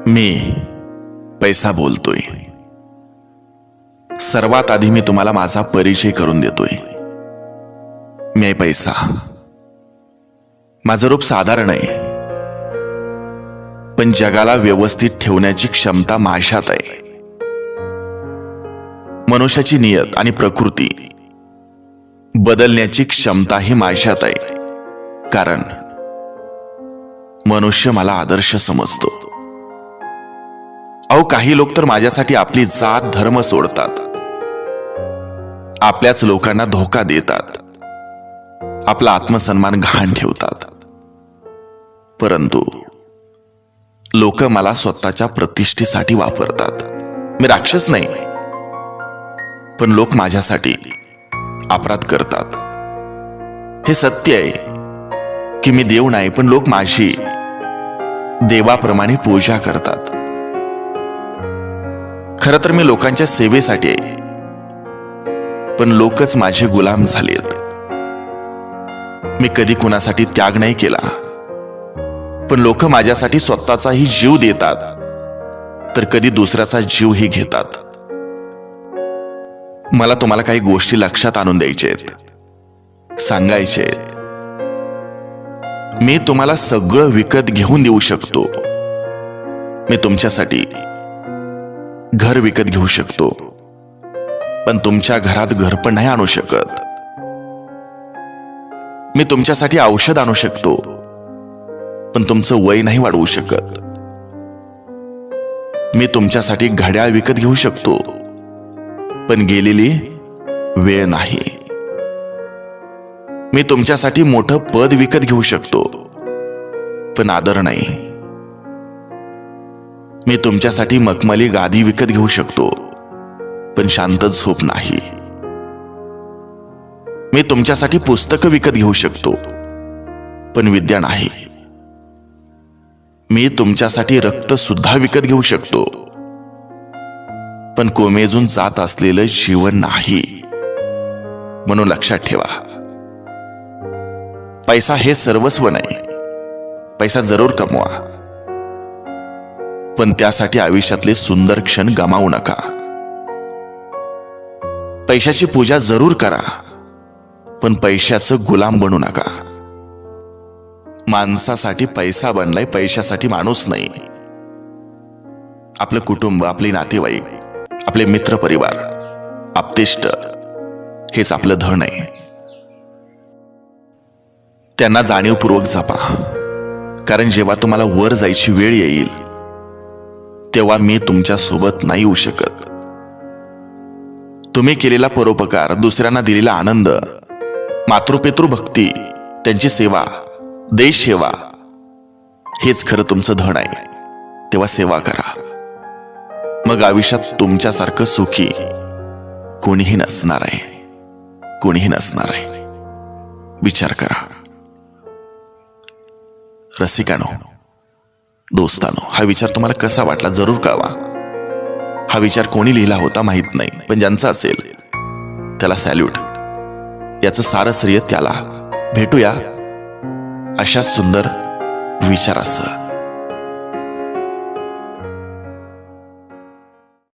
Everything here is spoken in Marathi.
मी पैसा बोलतोय. सर्वात आधी मी तुम्हाला माझा परिचय करून देतोय. मी आहे पैसा. माझं रूप साधारण आहे, पण जगाला व्यवस्थित ठेवण्याची क्षमता माझ्यात आहे. मनुष्याची नियत आणि प्रकृती बदलण्याची क्षमताही माझ्यात आहे, कारण मनुष्य मला आदर्श समजतो. अहो, काही लोक तर माझ्यासाठी आपली जात धर्म सोडतात, आपल्याच लोकांना धोका देतात, आपला आत्मसन्मान घाण ठेवतात. परंतु लोक मला स्वतःच्या प्रतिष्ठेसाठी वापरतात. मी राक्षस नाही, पण लोक माझ्यासाठी अपराध करतात. हे सत्य आहे की मी देव नाही, पण लोक माझी देवाप्रमाणे पूजा करतात. खरं तर मी लोकांच्या सेवेसाठी आहे, पण लोकच माझे गुलाम झालेत. मी कधी कुणासाठी त्याग नाही केला, पण लोक माझ्यासाठी स्वतःचाही जीव देतात, तर कधी दुसऱ्याचा जीवही घेतात. मला तुम्हाला काही गोष्टी लक्षात आणून द्यायचेत, सांगायचेत. मी तुम्हाला सगळं विकत घेऊन देऊ शकतो. मी तुमच्यासाठी घर विकत घेऊ शकतो, पण तुमच्या घरात घर पण नाही आणू शकत. मी तुमच्यासाठी औषध आणू शकतो, पण तुमचं वय नाही वाढवू शकत. मी तुमच्यासाठी घड्याळ विकत घेऊ शकतो, पण गेलेली वेळ नाही. मी तुमच्यासाठी मोठं पद विकत घेऊ शकतो, पण आदर नाही. मी तुमच्यासाठी मखमली गादी विकत घेऊ शकतो, पण शांत झोप नाही. मी तुमच्यासाठी पुस्तकं विकत घेऊ शकतो, पण विद्या नाही. मी तुमच्यासाठी रक्त सुद्धा विकत घेऊ शकतो, पण कोमेजून जात असलेलं जीवन नाही. म्हणून लक्षात ठेवा, पैसा हे सर्वस्व नाही. पैसा जरूर कमवा, पण त्यासाठी आयुष्यातले सुंदर क्षण गमावू नका. पैशाची पूजा जरूर करा, पण पैशाचं गुलाम बनू नका. माणसासाठी पैसा बनलाय, पैशासाठी माणूस नाही. आपलं कुटुंब, आपले नातेवाईक, आपले मित्र परिवार, आप्तेष्ट हेच आपलं धन आहे. त्यांना जाणीवपूर्वक जपा, कारण जेव्हा तुम्हाला वर जायची वेळ येईल, तेव्हा मी तुमच्या सोबत नाही येऊ शकत. तुम्ही केलेला परोपकार, दुसऱ्यांना दिलेला आनंद, मातृपितृ भक्ती, त्यांची सेवा, देश सेवा हेच खरं तुमचं धन आहे. तेव्हा सेवा करा. मग आयुष्यात तुमच्यासारखं सुखी कोणीही नसणार आहे. कोणीही नसणार आहे. विचार करा. रसिकानो, दोस्तानो, हा विचार तुम्हाला कसा वाटला जरूर कळवा. हा विचार कोणी लिहिला होता माहित नाही, पण ज्यांचा असेल त्याला सॅल्यूट. याचं सारं श्रेय त्याला. भेटूया अशा सुंदर विचारासह.